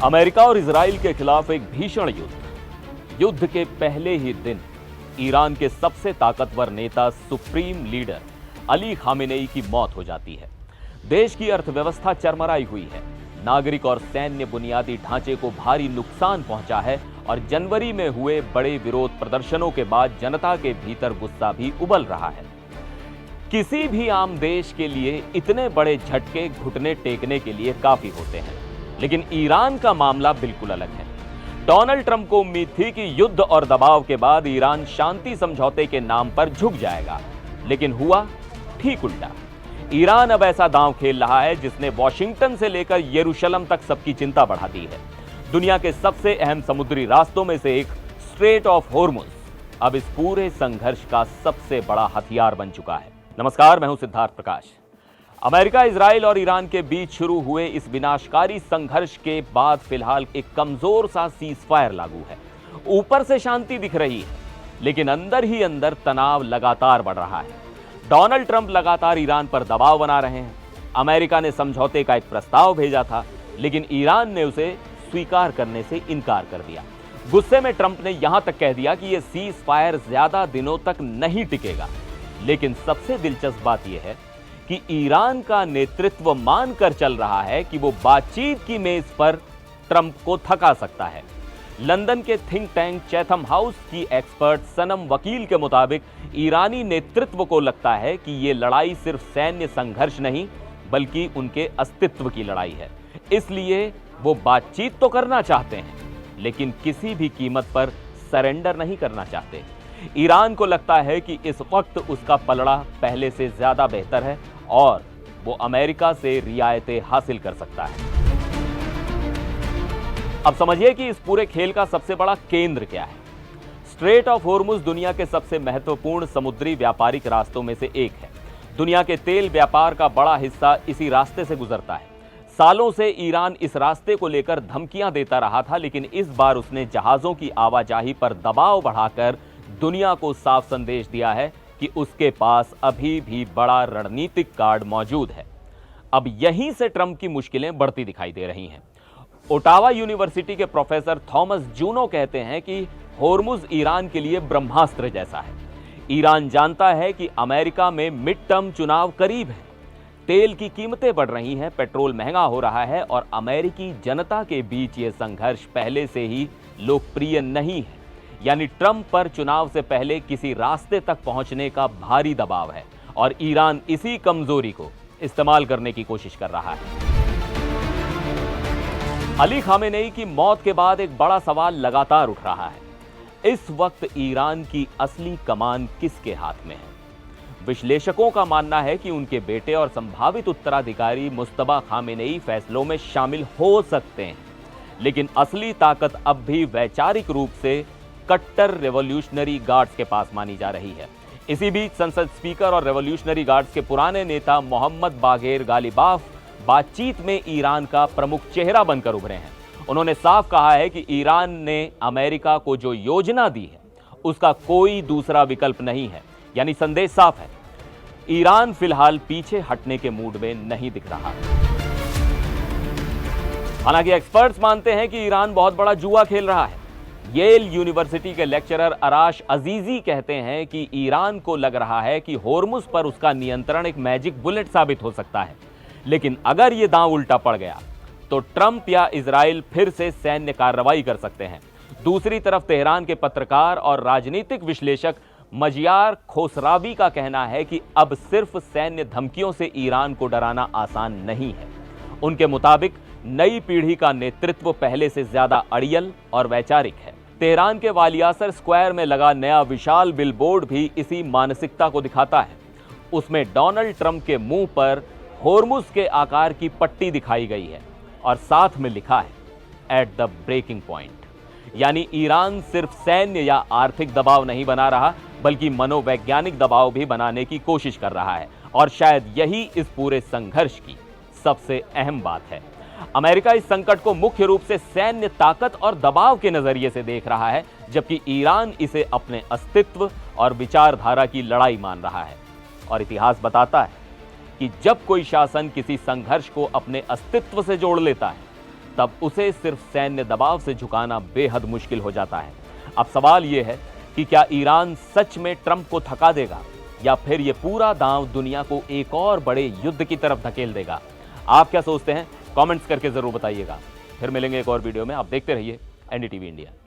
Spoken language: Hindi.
अमेरिका और इजराइल के खिलाफ एक भीषण युद्ध के पहले ही दिन ईरान के सबसे ताकतवर नेता सुप्रीम लीडर अली खामेनेई की मौत हो जाती है। देश की अर्थव्यवस्था चरमराई हुई है, नागरिक और सैन्य बुनियादी ढांचे को भारी नुकसान पहुंचा है और जनवरी में हुए बड़े विरोध प्रदर्शनों के बाद जनता के भीतर गुस्सा भी उबल रहा है। किसी भी आम देश के लिए इतने बड़े झटके घुटने टेकने के लिए काफी होते हैं, लेकिन ईरान का मामला बिल्कुल अलग है। डोनाल्ड ट्रंप को उम्मीद थी कि युद्ध और दबाव के बाद ईरान शांति समझौते के नाम पर झुक जाएगा, लेकिन हुआ ठीक उल्टा। ईरान अब ऐसा दांव खेल रहा है जिसने वॉशिंगटन से लेकर यरूशलेम तक सबकी चिंता बढ़ा दी है। दुनिया के सबसे अहम समुद्री रास्तों में से एक स्ट्रेट ऑफ होर्मुज अब इस पूरे संघर्ष का सबसे बड़ा हथियार बन चुका है। नमस्कार, मैं हूं सिद्धार्थ प्रकाश। अमेरिका, इजराइल और ईरान के बीच शुरू हुए इस विनाशकारी संघर्ष के बाद फिलहाल एक कमजोर सा सीजफायर लागू है। ऊपर से शांति दिख रही है, लेकिन अंदर ही अंदर तनाव लगातार बढ़ रहा है। डोनाल्ड ट्रंप लगातार ईरान पर दबाव बना रहे हैं। अमेरिका ने समझौते का एक प्रस्ताव भेजा था, लेकिन ईरान ने उसे स्वीकार करने से इनकार कर दिया। गुस्से में ट्रंप ने यहां तक कह दिया कि यह सीजफायर ज्यादा दिनों तक नहीं टिकेगा। लेकिन सबसे दिलचस्प बात यह है कि ईरान का नेतृत्व मानकर चल रहा है कि वो बातचीत की मेज पर ट्रंप को थका सकता है। लंदन के थिंक टैंक चैथम हाउस की एक्सपर्ट सनम वकील के मुताबिक ईरानी नेतृत्व को लगता है कि ये लड़ाई सिर्फ सैन्य संघर्ष नहीं, बल्कि उनके अस्तित्व की लड़ाई है। इसलिए वो बातचीत तो करना चाहते हैं, लेकिन किसी भी कीमत पर सरेंडर नहीं करना चाहते। ईरान को लगता है कि इस वक्त उसका पलड़ा पहले से ज्यादा बेहतर है और वो अमेरिका से रियायतें हासिल कर सकता है। अब समझिए कि इस पूरे खेल का सबसे बड़ा केंद्र क्या है। स्ट्रेट ऑफ होर्मुज दुनिया के सबसे महत्वपूर्ण समुद्री व्यापारिक रास्तों में से एक है। दुनिया के तेल व्यापार का बड़ा हिस्सा इसी रास्ते से गुजरता है। सालों से ईरान इस रास्ते को लेकर धमकियां देता रहा था, लेकिन इस बार उसने जहाजों की आवाजाही पर दबाव बढ़ाकर दुनिया को साफ संदेश दिया है कि उसके पास अभी भी बड़ा रणनीतिक कार्ड मौजूद है। अब यहीं से ट्रंप की मुश्किलें बढ़ती दिखाई दे रही हैं। ओटावा यूनिवर्सिटी के प्रोफेसर थॉमस जूनो कहते हैं कि होर्मुज ईरान के लिए ब्रह्मास्त्र जैसा है। ईरान जानता है कि अमेरिका में मिड टर्म चुनाव करीब है, तेल की कीमतें बढ़ रही हैं, पेट्रोल महंगा हो रहा है और अमेरिकी जनता के बीच ये संघर्ष पहले से ही लोकप्रिय नहीं है। यानी ट्रंप पर चुनाव से पहले किसी रास्ते तक पहुंचने का भारी दबाव है और ईरान इसी कमजोरी को इस्तेमाल करने की कोशिश कर रहा है। अली खामेनेई की मौत के बाद एक बड़ा सवाल लगातार उठ रहा है। इस वक्त ईरान की असली कमान किसके हाथ में है? विश्लेषकों का मानना है कि उनके बेटे और संभावित उत्तराधिकारी मुस्तफा खामेनेई फैसलों में शामिल हो सकते हैं, लेकिन असली ताकत अब भी वैचारिक रूप से कट्टर रेवोल्यूशनरी गार्ड्स के पास मानी जा रही है। इसी बीच संसद स्पीकर और रेवोल्यूशनरी गार्ड्स के पुराने नेता मोहम्मद बागेर गालिबाफ बातचीत में ईरान का प्रमुख चेहरा बनकर उभरे हैं। उन्होंने साफ कहा है कि ईरान ने अमेरिका को जो योजना दी है उसका कोई दूसरा विकल्प नहीं है। यानी संदेश साफ है, ईरान फिलहाल पीछे हटने के मूड में नहीं दिख रहा। हालांकि एक्सपर्ट्स मानते हैं कि ईरान बहुत बड़ा जुआ खेल रहा है। येल यूनिवर्सिटी के लेक्चरर अराश अजीजी कहते हैं कि ईरान को लग रहा है कि होर्मुज पर उसका नियंत्रण एक मैजिक बुलेट साबित हो सकता है, लेकिन अगर यह दांव उल्टा पड़ गया तो ट्रंप या इजराइल फिर से सैन्य कार्रवाई कर सकते हैं। दूसरी तरफ तेहरान के पत्रकार और राजनीतिक विश्लेषक मजियार खोसरावी का कहना है कि अब सिर्फ सैन्य धमकियों से ईरान को डराना आसान नहीं है। उनके मुताबिक नई पीढ़ी का नेतृत्व पहले से ज्यादा अड़ियल और वैचारिक है। तेहरान के वालियासर स्क्वायर में लगा नया विशाल बिलबोर्ड भी इसी मानसिकता को दिखाता है। उसमें डोनाल्ड ट्रंप के मुंह पर होर्मुज के आकार की पट्टी दिखाई गई है और साथ में लिखा है एट द ब्रेकिंग पॉइंट। यानी ईरान सिर्फ सैन्य या आर्थिक दबाव नहीं बना रहा, बल्कि मनोवैज्ञानिक दबाव भी बनाने की कोशिश कर रहा है। और शायद यही इस पूरे संघर्ष की सबसे अहम बात है। अमेरिका इस संकट को मुख्य रूप से सैन्य ताकत और दबाव के नजरिए से देख रहा है, जबकि ईरान इसे अपने अस्तित्व और विचारधारा की लड़ाई मान रहा है। और इतिहास बताता है कि जब कोई शासन किसी संघर्ष को अपने अस्तित्व से जोड़ लेता है तब उसे सिर्फ सैन्य दबाव से झुकाना बेहद मुश्किल हो जाता है। अब सवाल यह है कि क्या ईरान सच में ट्रंप को थका देगा या फिर यह पूरा दांव दुनिया को एक और बड़े युद्ध की तरफ धकेल देगा? आप क्या सोचते हैं? कमेंट्स करके जरूर बताइएगा। फिर मिलेंगे एक और वीडियो में। आप देखते रहिए एनडीटीवी इंडिया।